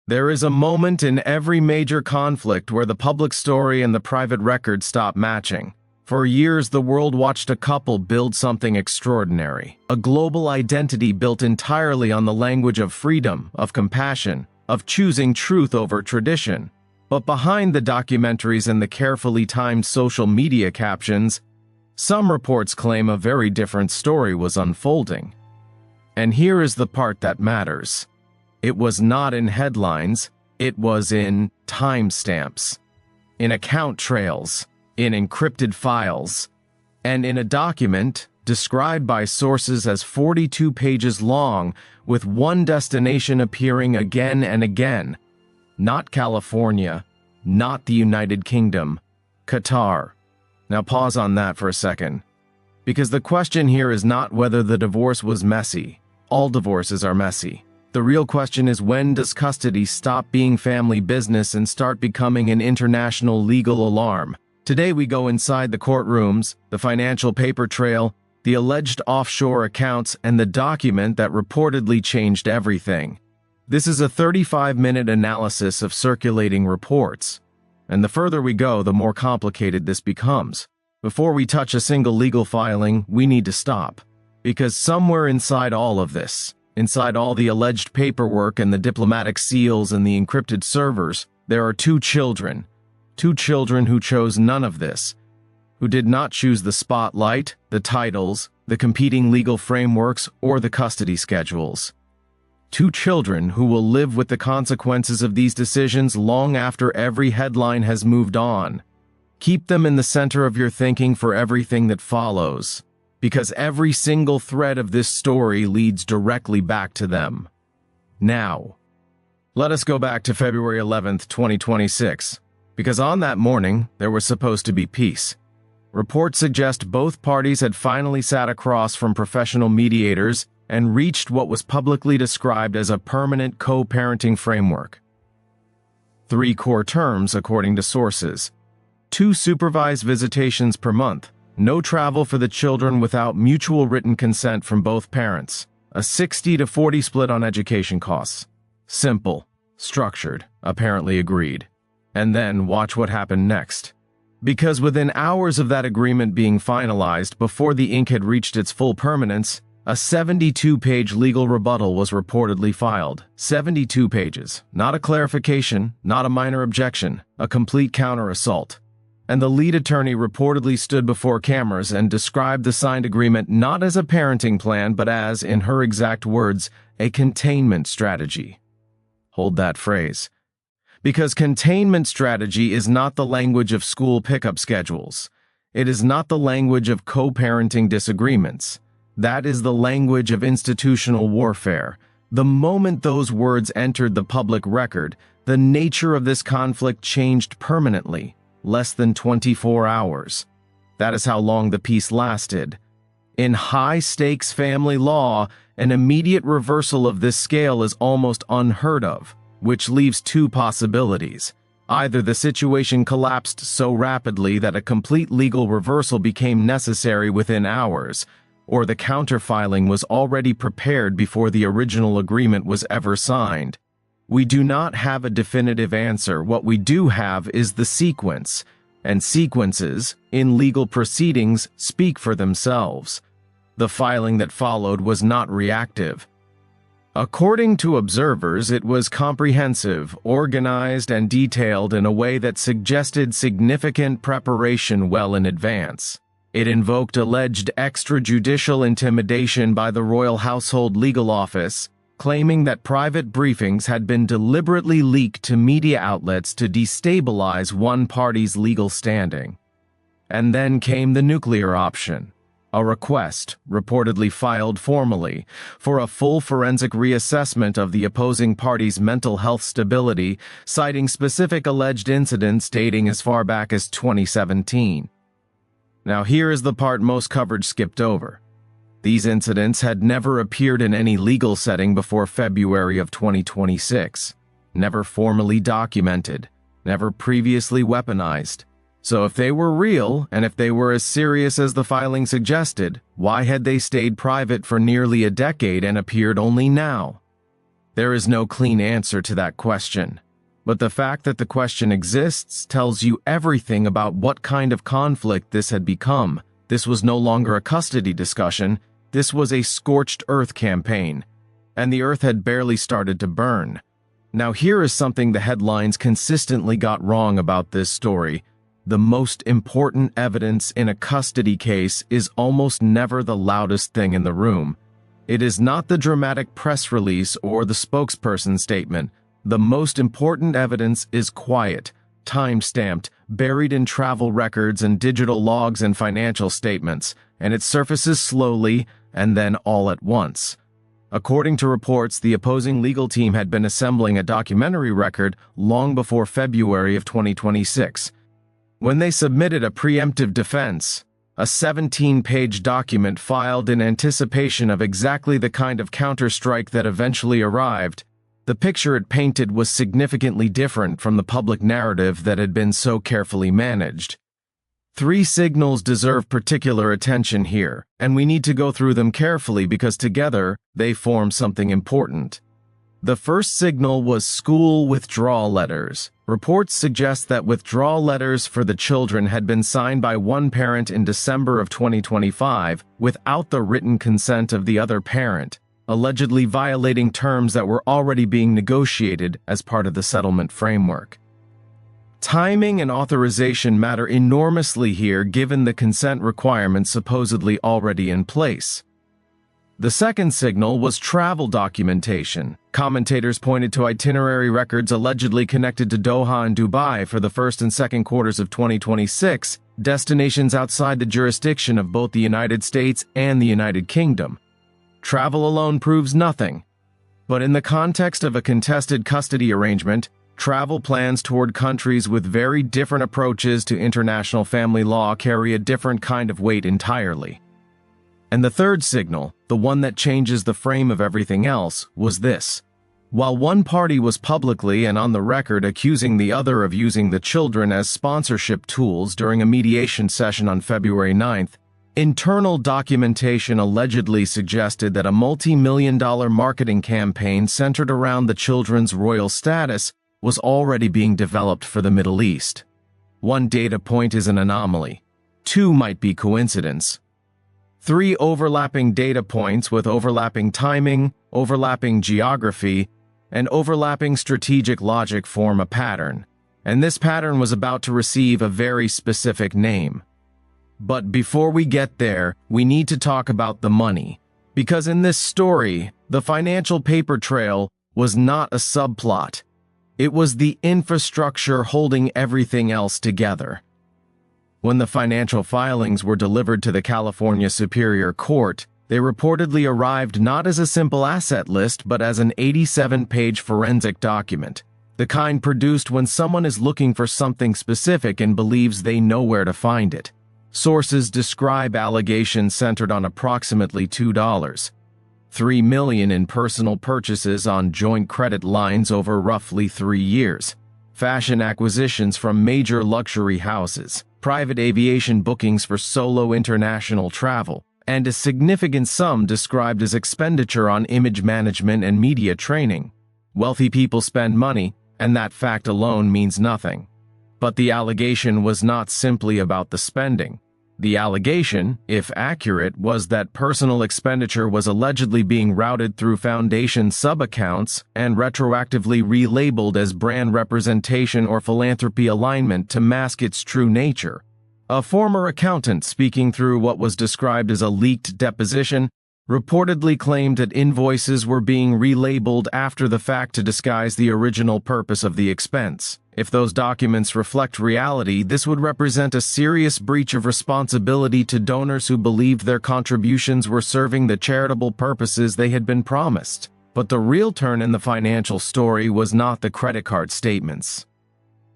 There is a moment in every major conflict where the public story and the private record stop matching. For years, the world watched a couple build something extraordinary, a global identity built entirely on the language of freedom, of compassion, of choosing truth over tradition. But behind the documentaries and the carefully timed social media captions, some reports claim a very different story was unfolding. And here is the part that matters. It was not in headlines, it was in timestamps, in account trails, in encrypted files, and in a document described by sources as 42 pages long, with one destination appearing again and again. Not California, not the United Kingdom, Qatar. Now pause on that for a second, because the question here is not whether the divorce was messy. All divorces are messy. The real question is, when does custody stop being family business and start becoming an international legal alarm? Today we go inside the courtrooms, the financial paper trail, the alleged offshore accounts, and the document that reportedly changed everything. This is a 35-minute analysis of circulating reports. And the further we go, the more complicated this becomes. Before we touch a single legal filing, we need to stop. Because somewhere inside all of this, inside all the alleged paperwork and the diplomatic seals and the encrypted servers, there are two children. Two children who chose none of this, who did not choose the spotlight, the titles, the competing legal frameworks, or the custody schedules. Two children who will live with the consequences of these decisions long after every headline has moved on. Keep them in the center of your thinking for everything that follows, because every single thread of this story leads directly back to them. Now, let us go back to February 11th, 2026, because on that morning, there was supposed to be peace. Reports suggest both parties had finally sat across from professional mediators and reached what was publicly described as a permanent co-parenting framework. 3 core terms, according to sources: 2 supervised visitations per month, no travel for the children without mutual written consent from both parents, a 60-40 split on education costs. Simple, structured, apparently agreed. And then watch what happened next. Because within hours of that agreement being finalized, before the ink had reached its full permanence, a 72-page legal rebuttal was reportedly filed. 72 pages. Not a clarification, not a minor objection, a complete counter-assault. And the lead attorney reportedly stood before cameras and described the signed agreement not as a parenting plan, but as, in her exact words, a containment strategy. Hold that phrase. Because containment strategy is not the language of school pickup schedules. It is not the language of co-parenting disagreements. That is the language of institutional warfare. The moment those words entered the public record, the nature of this conflict changed permanently, less than 24 hours. That is how long the peace lasted. In high-stakes family law, an immediate reversal of this scale is almost unheard of, which leaves 2 possibilities. Either the situation collapsed so rapidly that a complete legal reversal became necessary within hours, or the counterfiling was already prepared before the original agreement was ever signed. We do not have a definitive answer. What we do have is the sequence, and sequences, in legal proceedings, speak for themselves. The filing that followed was not reactive. According to observers, it was comprehensive, organized, and detailed in a way that suggested significant preparation well in advance. It invoked alleged extrajudicial intimidation by the Royal Household Legal Office, claiming that private briefings had been deliberately leaked to media outlets to destabilize one party's legal standing. And then came the nuclear option. A request, reportedly filed formally, for a full forensic reassessment of the opposing party's mental health stability, citing specific alleged incidents dating as far back as 2017. Now here is the part most coverage skipped over. These incidents had never appeared in any legal setting before February of 2026, never formally documented, never previously weaponized. So if they were real, and if they were as serious as the filing suggested, why had they stayed private for nearly a decade and appeared only now? There is no clean answer to that question. But the fact that the question exists tells you everything about what kind of conflict this had become. This was no longer a custody discussion, this was a scorched earth campaign, and the earth had barely started to burn. Now here is something the headlines consistently got wrong about this story. The most important evidence in a custody case is almost never the loudest thing in the room. It is not the dramatic press release or the spokesperson statement. The most important evidence is quiet, time-stamped, buried in travel records and digital logs and financial statements, and it surfaces slowly and then all at once. According to reports, the opposing legal team had been assembling a documentary record long before February of 2026. When they submitted a preemptive defense, a 17-page document filed in anticipation of exactly the kind of counterstrike that eventually arrived, the picture it painted was significantly different from the public narrative that had been so carefully managed. 3 signals deserve particular attention here, and we need to go through them carefully because together they form something important. The first signal was school withdrawal letters. Reports suggest that withdrawal letters for the children had been signed by one parent in December of 2025 without the written consent of the other parent, allegedly violating terms that were already being negotiated as part of the settlement framework. Timing and authorization matter enormously here given the consent requirements supposedly already in place. The second signal was travel documentation. Commentators pointed to itinerary records allegedly connected to Doha and Dubai for the first and second quarters of 2026, destinations outside the jurisdiction of both the United States and the United Kingdom. Travel alone proves nothing. But in the context of a contested custody arrangement, travel plans toward countries with very different approaches to international family law carry a different kind of weight entirely. And the third signal, the one that changes the frame of everything else, was this. While one party was publicly and on the record accusing the other of using the children as sponsorship tools during a mediation session on February 9th, internal documentation allegedly suggested that a multi-million-dollar marketing campaign centered around the children's royal status was already being developed for the Middle East. One data point is an anomaly. 2 might be coincidence. 3 overlapping data points with overlapping timing, overlapping geography, and overlapping strategic logic form a pattern, and this pattern was about to receive a very specific name. But before we get there, we need to talk about the money, because in this story, the financial paper trail was not a subplot. It was the infrastructure holding everything else together. When the financial filings were delivered to the California Superior Court, they reportedly arrived not as a simple asset list but as an 87-page forensic document, the kind produced when someone is looking for something specific and believes they know where to find it. Sources describe allegations centered on approximately $2.3 million in personal purchases on joint credit lines over roughly 3 years, fashion acquisitions from major luxury houses, private aviation bookings for solo international travel, and a significant sum described as expenditure on image management and media training. Wealthy people spend money, and that fact alone means nothing. But the allegation was not simply about the spending. The allegation, if accurate, was that personal expenditure was allegedly being routed through foundation sub-accounts and retroactively relabeled as brand representation or philanthropy alignment to mask its true nature. A former accountant speaking through what was described as a leaked deposition reportedly claimed that invoices were being relabeled after the fact to disguise the original purpose of the expense. If those documents reflect reality, this would represent a serious breach of responsibility to donors who believed their contributions were serving the charitable purposes they had been promised. But the real turn in the financial story was not the credit card statements.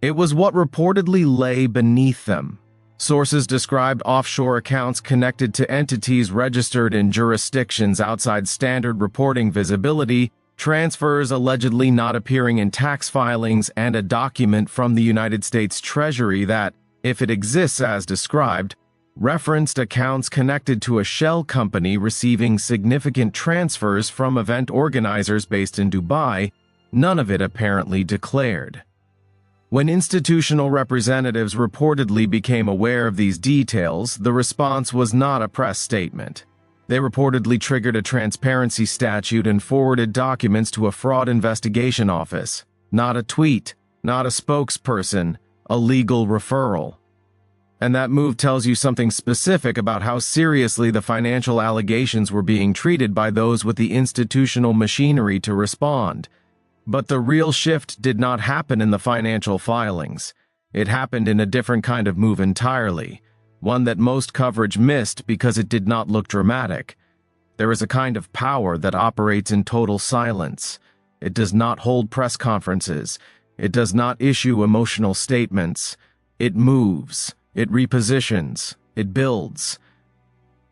It was what reportedly lay beneath them. Sources described offshore accounts connected to entities registered in jurisdictions outside standard reporting visibility, transfers allegedly not appearing in tax filings, and a document from the United States Treasury that, if it exists as described, referenced accounts connected to a shell company receiving significant transfers from event organizers based in Dubai, none of it apparently declared. When institutional representatives reportedly became aware of these details, the response was not a press statement. They reportedly triggered a transparency statute and forwarded documents to a fraud investigation office. Not a tweet, not a spokesperson, a legal referral. And that move tells you something specific about how seriously the financial allegations were being treated by those with the institutional machinery to respond. But the real shift did not happen in the financial filings. It happened in a different kind of move entirely, one that most coverage missed because it did not look dramatic. There is a kind of power that operates in total silence. It does not hold press conferences. It does not issue emotional statements. It moves. It repositions. It builds.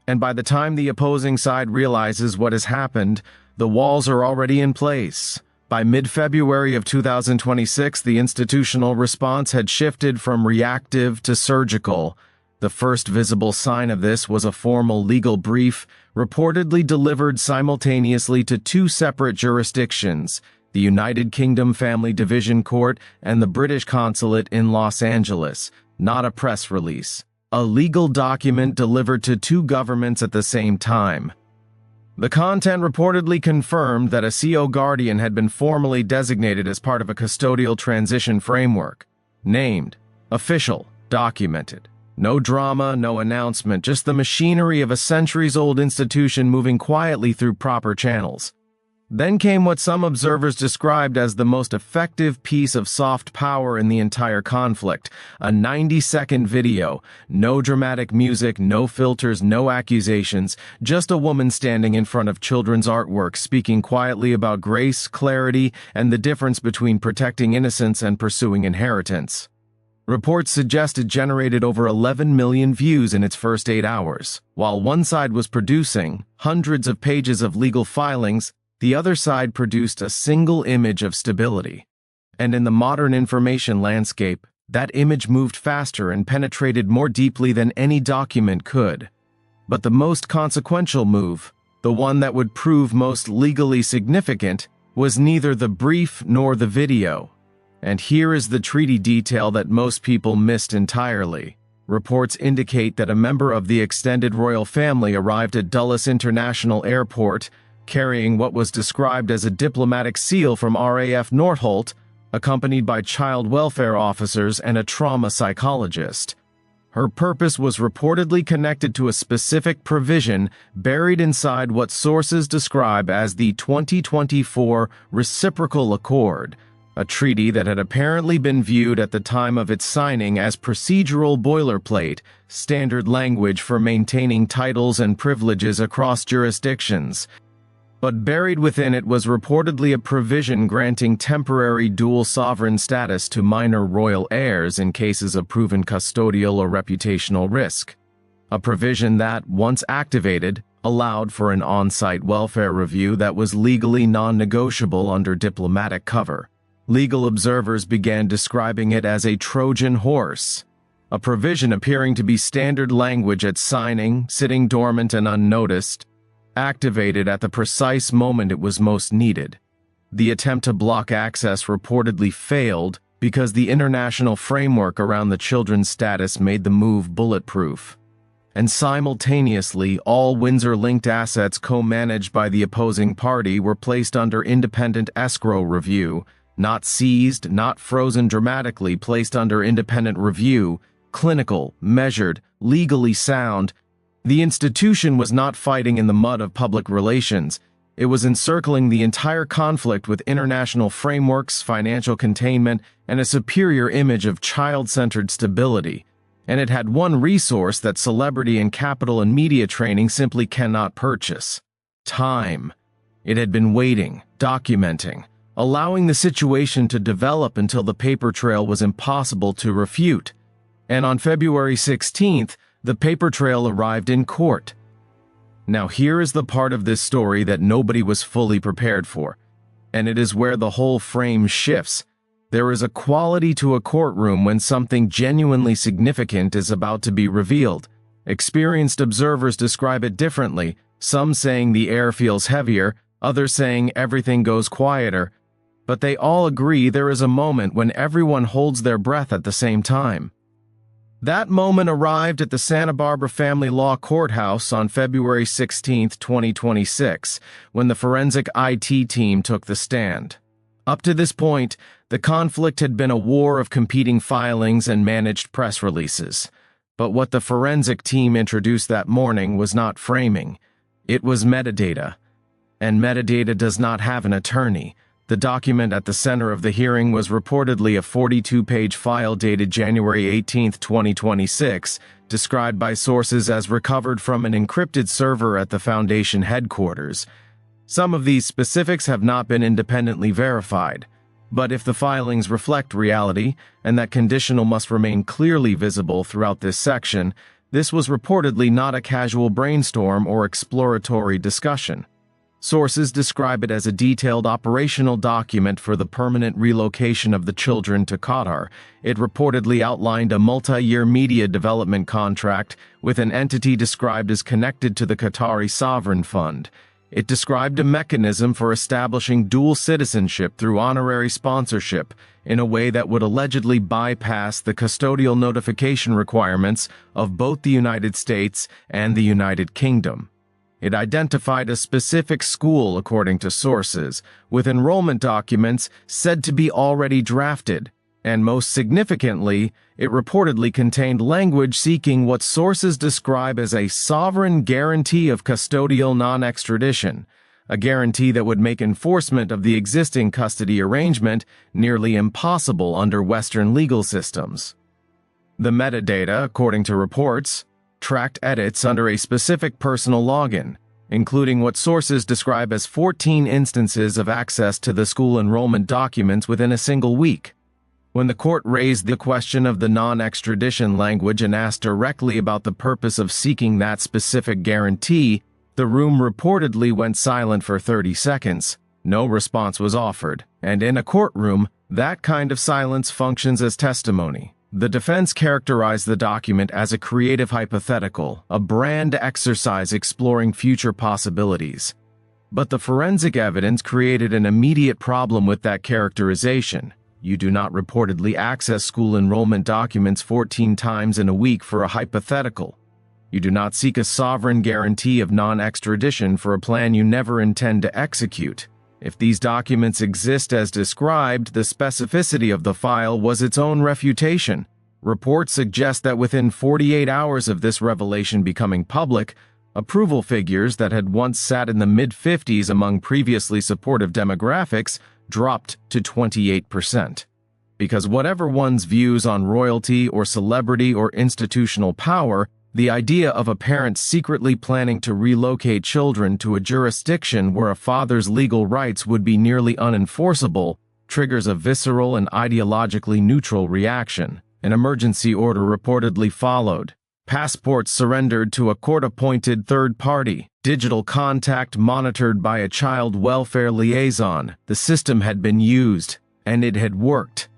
And by the time the opposing side realizes what has happened, the walls are already in place. By mid-February of 2026, the institutional response had shifted from reactive to surgical. The first visible sign of this was a formal legal brief, reportedly delivered simultaneously to two separate jurisdictions, the United Kingdom Family Division Court and the British Consulate in Los Angeles, not a press release. A legal document delivered to two governments at the same time. The content reportedly confirmed that a CO guardian had been formally designated as part of a custodial transition framework. Named, official, documented. No drama, no announcement, just the machinery of a centuries-old institution moving quietly through proper channels. Then came what some observers described as the most effective piece of soft power in the entire conflict, a 90-second video, no dramatic music, no filters, no accusations, just a woman standing in front of children's artwork speaking quietly about grace, clarity, and the difference between protecting innocence and pursuing inheritance. Reports suggested generated over 11 million views in its first 8 hours. While one side was producing hundreds of pages of legal filings, the other side produced a single image of stability. And in the modern information landscape, that image moved faster and penetrated more deeply than any document could. But the most consequential move, the one that would prove most legally significant, was neither the brief nor the video. And here is the treaty detail that most people missed entirely. Reports indicate that a member of the extended royal family arrived at Dulles International Airport carrying what was described as a diplomatic seal from RAF Northolt, accompanied by child welfare officers and a trauma psychologist. Her purpose was reportedly connected to a specific provision buried inside what sources describe as the 2024 Reciprocal Accord, a treaty that had apparently been viewed at the time of its signing as procedural boilerplate, standard language for maintaining titles and privileges across jurisdictions. But buried within it was reportedly a provision granting temporary dual sovereign status to minor royal heirs in cases of proven custodial or reputational risk. A provision that, once activated, allowed for an on-site welfare review that was legally non-negotiable under diplomatic cover. Legal observers began describing it as a Trojan horse, a provision appearing to be standard language at signing, sitting dormant and unnoticed, activated at the precise moment it was most needed. The attempt to block access reportedly failed because the international framework around the children's status made the move bulletproof. And simultaneously, all Windsor-linked assets co-managed by the opposing party were placed under independent escrow review, not seized, not frozen dramatically, placed under independent review, clinical, measured, legally sound. The institution was not fighting in the mud of public relations. It was encircling the entire conflict with international frameworks, financial containment, and a superior image of child-centered stability. And it had one resource that celebrity and capital and media training simply cannot purchase: time. It had been waiting, documenting, allowing the situation to develop until the paper trail was impossible to refute. And on February 16th, the paper trail arrived in court. Now here is the part of this story that nobody was fully prepared for, and it is where the whole frame shifts. There is a quality to a courtroom when something genuinely significant is about to be revealed. Experienced observers describe it differently, some saying the air feels heavier, others saying everything goes quieter, but they all agree there is a moment when everyone holds their breath at the same time. That moment arrived at the Santa Barbara Family Law Courthouse on February 16, 2026, when the forensic IT team took the stand. Up to this point, the conflict had been a war of competing filings and managed press releases. But what the forensic team introduced that morning was not framing. It was metadata. And metadata does not have an attorney. The document at the center of the hearing was reportedly a 42-page file dated January 18, 2026, described by sources as recovered from an encrypted server at the Foundation headquarters. Some of these specifics have not been independently verified, but if the filings reflect reality, and that conditional must remain clearly visible throughout this section, this was reportedly not a casual brainstorm or exploratory discussion. Sources describe it as a detailed operational document for the permanent relocation of the children to Qatar. It reportedly outlined a multi-year media development contract with an entity described as connected to the Qatari Sovereign Fund. It described a mechanism for establishing dual citizenship through honorary sponsorship in a way that would allegedly bypass the custodial notification requirements of both the United States and the United Kingdom. It identified a specific school, according to sources, with enrollment documents said to be already drafted, and most significantly, it reportedly contained language seeking what sources describe as a sovereign guarantee of custodial non-extradition, a guarantee that would make enforcement of the existing custody arrangement nearly impossible under Western legal systems. The metadata, according to reports, tracked edits under a specific personal login, including what sources describe as 14 instances of access to the school enrollment documents within a single week. When the court raised the question of the non-extradition language and asked directly about the purpose of seeking that specific guarantee, the room reportedly went silent for 30 seconds. No response was offered, and in a courtroom, that kind of silence functions as testimony. The defense characterized the document as a creative hypothetical, a brand exercise exploring future possibilities. But the forensic evidence created an immediate problem with that characterization. You do not reportedly access school enrollment documents 14 times in a week for a hypothetical. You do not seek a sovereign guarantee of non-extradition for a plan you never intend to execute. If these documents exist as described, the specificity of the file was its own refutation. Reports suggest that within 48 hours of this revelation becoming public, approval figures that had once sat in the mid-50s among previously supportive demographics dropped to 28%. Because whatever one's views on royalty or celebrity or institutional power, the idea of a parent secretly planning to relocate children to a jurisdiction where a father's legal rights would be nearly unenforceable triggers a visceral and ideologically neutral reaction. An emergency order reportedly followed. Passports surrendered to a court-appointed third party. Digital contact monitored by a child welfare liaison. The system had been used, and it had worked.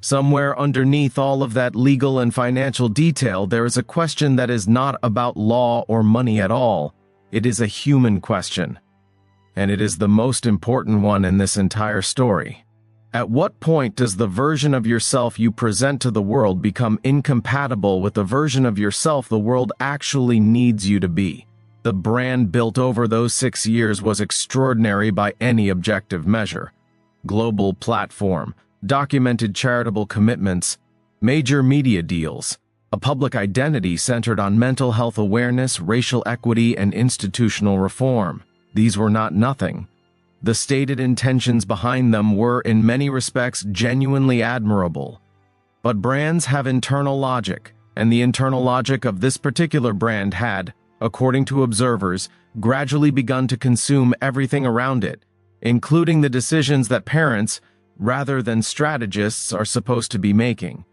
Somewhere underneath all of that legal and financial detail, there is a question that is not about law or money at all. It is a human question. And it is the most important one in this entire story. At what point does the version of yourself you present to the world become incompatible with the version of yourself the world actually needs you to be? The brand built over those 6 years was extraordinary by any objective measure. Global platform, documented charitable commitments, major media deals, a public identity centered on mental health awareness, racial equity, and institutional reform. These were not nothing. The stated intentions behind them were, in many respects, genuinely admirable. But brands have internal logic, and the internal logic of this particular brand had, according to observers, gradually begun to consume everything around it, including the decisions that parents, rather than strategists, are supposed to be making.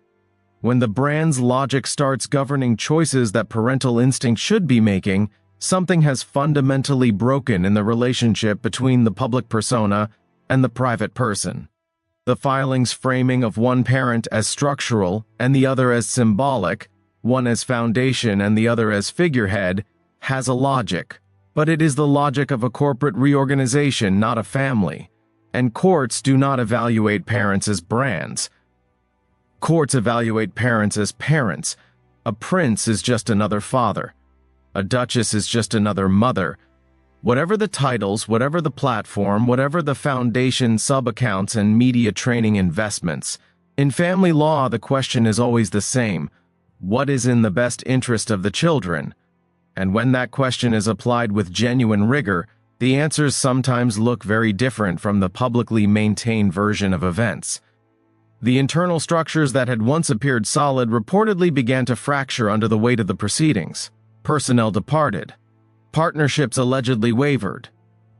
When the brand's logic starts governing choices that parental instinct should be making, something has fundamentally broken in the relationship between the public persona and the private person. The filing's framing of one parent as structural and the other as symbolic, one as foundation and the other as figurehead, has a logic. But it is the logic of a corporate reorganization, not a family. And courts do not evaluate parents as brands. Courts evaluate parents as parents. A prince is just another father. A duchess is just another mother. Whatever the titles, whatever the platform, whatever the foundation, sub-accounts, and media training investments, in family law the question is always the same. What is in the best interest of the children? And when that question is applied with genuine rigor, the answers sometimes look very different from the publicly maintained version of events. The internal structures that had once appeared solid reportedly began to fracture under the weight of the proceedings. Personnel departed. Partnerships allegedly wavered.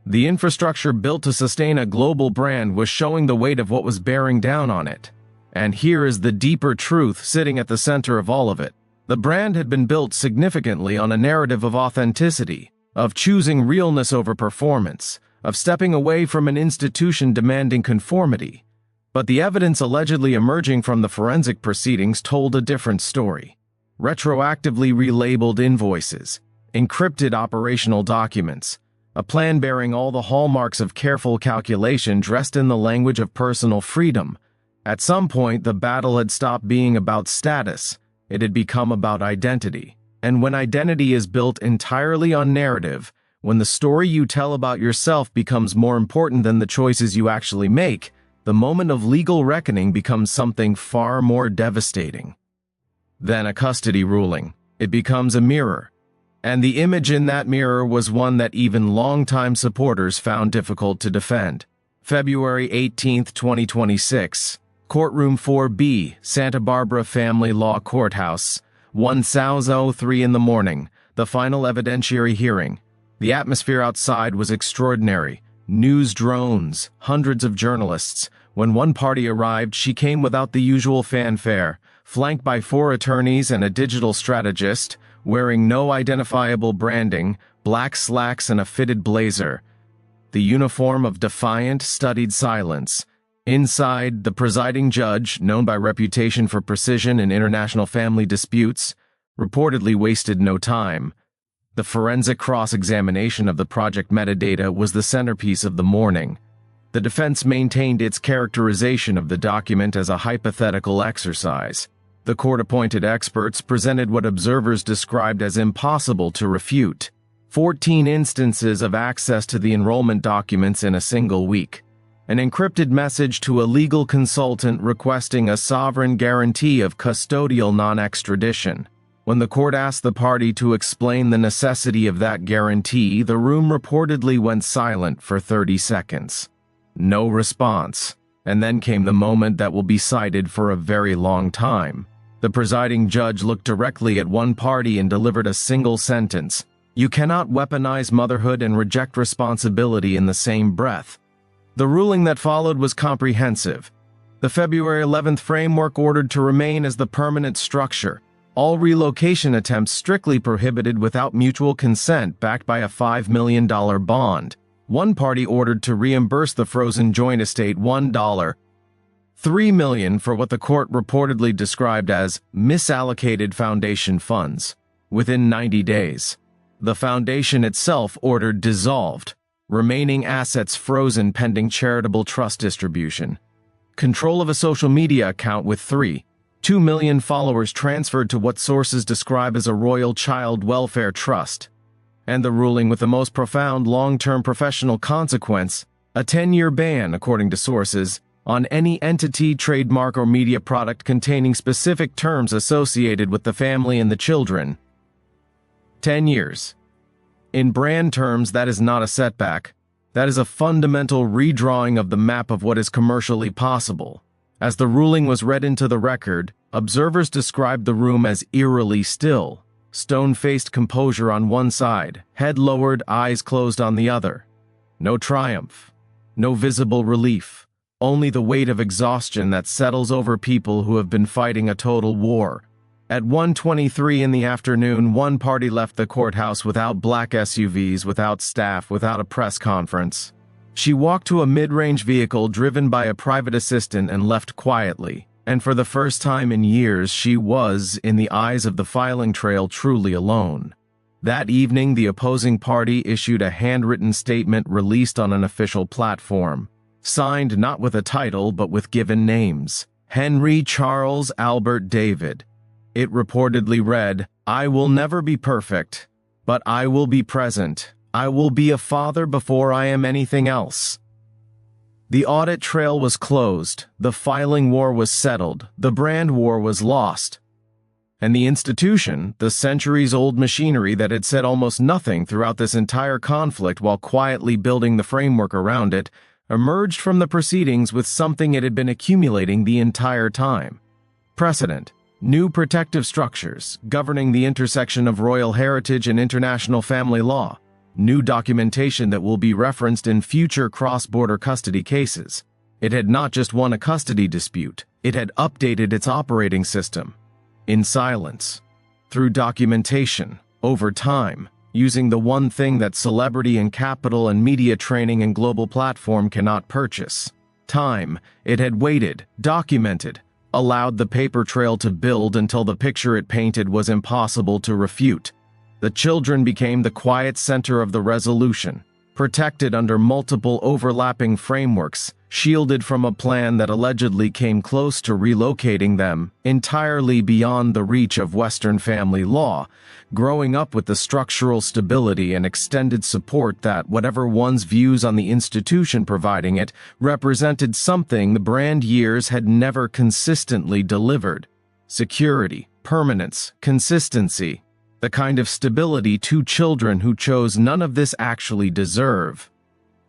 The infrastructure built to sustain a global brand was showing the weight of what was bearing down on it. And here is the deeper truth sitting at the center of all of it. The brand had been built significantly on a narrative of authenticity, of choosing realness over performance, of stepping away from an institution demanding conformity. But the evidence allegedly emerging from the forensic proceedings told a different story. Retroactively relabeled invoices, encrypted operational documents, a plan bearing all the hallmarks of careful calculation dressed in the language of personal freedom. At some point, the battle had stopped being about status. It had become about identity. And when identity is built entirely on narrative, when the story you tell about yourself becomes more important than the choices you actually make, the moment of legal reckoning becomes something far more devastating than a custody ruling. It becomes a mirror. And the image in that mirror was one that even longtime supporters found difficult to defend. February 18, 2026. Courtroom 4B, Santa Barbara Family Law Courthouse. 1:03 in the morning. The final evidentiary hearing. The atmosphere outside was extraordinary. News drones, hundreds of journalists. When one party arrived, she came without the usual fanfare, flanked by 4 attorneys and a digital strategist, wearing no identifiable branding, black slacks and a fitted blazer. The uniform of defiant, studied silence. Inside, the presiding judge, known by reputation for precision in international family disputes, reportedly wasted no time. The forensic cross-examination of the project metadata was the centerpiece of the morning. The defense maintained its characterization of the document as a hypothetical exercise. The court-appointed experts presented what observers described as impossible to refute. 14 instances of access to the enrollment documents in a single week. An encrypted message to a legal consultant requesting a sovereign guarantee of custodial non-extradition. When the court asked the party to explain the necessity of that guarantee, the room reportedly went silent for 30 seconds. No response. And then came the moment that will be cited for a very long time. The presiding judge looked directly at one party and delivered a single sentence. You cannot weaponize motherhood and reject responsibility in the same breath. The ruling that followed was comprehensive. The February 11th framework ordered to remain as the permanent structure. All relocation attempts strictly prohibited without mutual consent, backed by a $5 million bond. One party ordered to reimburse the frozen joint estate $1.3 million for what the court reportedly described as misallocated foundation funds. Within 90 days, the foundation itself ordered dissolved. Remaining assets frozen pending charitable trust distribution. Control of a social media account with 3.2 million followers transferred to what sources describe as a royal child welfare trust. And the ruling with the most profound long-term professional consequence, a 10-year ban, according to sources, on any entity, trademark, or media product containing specific terms associated with the family and the children. 10 years. In brand terms, that is not a setback. That is a fundamental redrawing of the map of what is commercially possible. As the ruling was read into the record, observers described the room as eerily still, stone-faced composure on one side, head lowered, eyes closed on the other. No triumph, no visible relief, only the weight of exhaustion that settles over people who have been fighting a total war. At 1:23 in the afternoon, one party left the courthouse without black SUVs, without staff, without a press conference. She walked to a mid-range vehicle driven by a private assistant and left quietly, And for the first time in years, she was, in the eyes of the filing trail, truly alone. That evening, the opposing party issued a handwritten statement released on an official platform, signed not with a title but with given names: Henry Charles Albert David. It reportedly read, "I will never be perfect, but I will be present. I will be a father before I am anything else." The audit trail was closed, the filing war was settled, the brand war was lost. And the institution, the centuries-old machinery that had said almost nothing throughout this entire conflict while quietly building the framework around it, emerged from the proceedings with something it had been accumulating the entire time: precedent, new protective structures governing the intersection of royal heritage and international family law, new documentation that will be referenced in future cross-border custody cases. It had not just won a custody dispute, it had updated its operating system. In silence, through documentation, over time, using the one thing that celebrity and capital and media training and global platform cannot purchase: time. It had waited, documented, allowed the paper trail to build until the picture it painted was impossible to refute. The children became the quiet center of the resolution, protected under multiple overlapping frameworks, shielded from a plan that allegedly came close to relocating them entirely beyond the reach of Western family law, growing up with the structural stability and extended support that, whatever one's views on the institution providing it, represented something the brand years had never consistently delivered: security, permanence, consistency. The kind of stability two children who chose none of this actually deserve.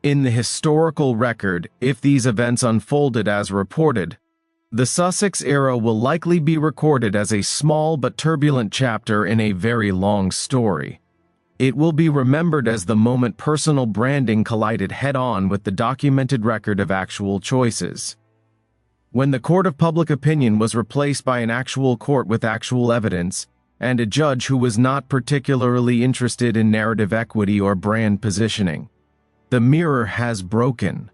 In the historical record, if these events unfolded as reported, the Sussex era will likely be recorded as a small but turbulent chapter in a very long story. It will be remembered as the moment personal branding collided head-on with the documented record of actual choices. When the court of public opinion was replaced by an actual court with actual evidence, and a judge who was not particularly interested in narrative equity or brand positioning. The mirror has broken.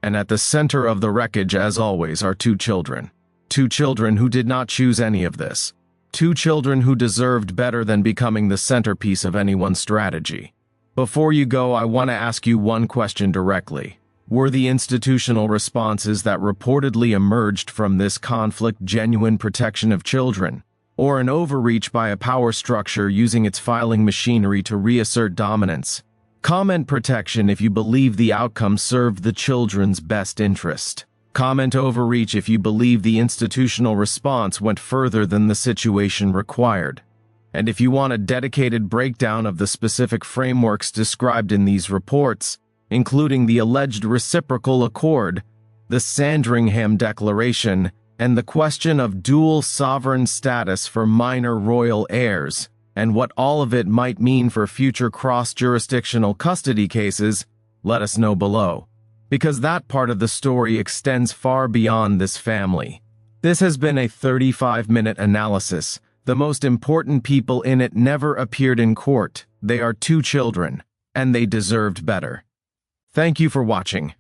And at the center of the wreckage, as always, are two children. Two children who did not choose any of this. Two children who deserved better than becoming the centerpiece of anyone's strategy. Before you go, I want to ask you one question directly. Were the institutional responses that reportedly emerged from this conflict genuine protection of children, or an overreach by a power structure using its filing machinery to reassert dominance? Comment protection if you believe the outcome served the children's best interest. Comment overreach if you believe the institutional response went further than the situation required. And if you want a dedicated breakdown of the specific frameworks described in these reports, including the alleged reciprocal accord, the Sandringham Declaration, and the question of dual sovereign status for minor royal heirs, and what all of it might mean for future cross-jurisdictional custody cases, let us know below, because that part of the story extends far beyond this family. This has been a 35-minute analysis. The most important people in it never appeared in court. They are two children, and they deserved better. Thank you for watching.